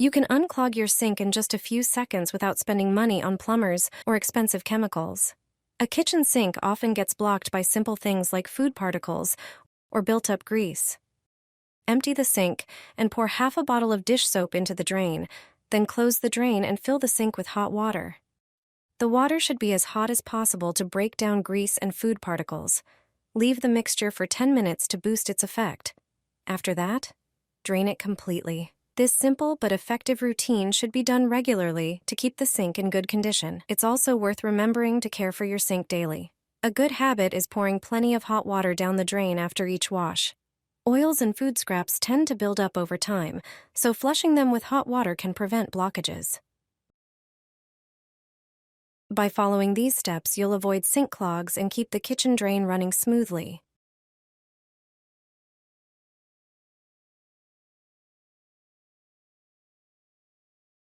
You can unclog your sink in just a few seconds without spending money on plumbers or expensive chemicals. A kitchen sink often gets blocked by simple things like food particles or built-up grease. Empty the sink and pour half a bottle of dish soap into the drain, then close the drain and fill the sink with hot water. The water should be as hot as possible to break down grease and food particles. Leave the mixture for 10 minutes to boost its effect. After that, drain it completely. This simple but effective routine should be done regularly to keep the sink in good condition. It's also worth remembering to care for your sink daily. A good habit is pouring plenty of hot water down the drain after each wash. Oils and food scraps tend to build up over time, so flushing them with hot water can prevent blockages. By following these steps, you'll avoid sink clogs and keep the kitchen drain running smoothly.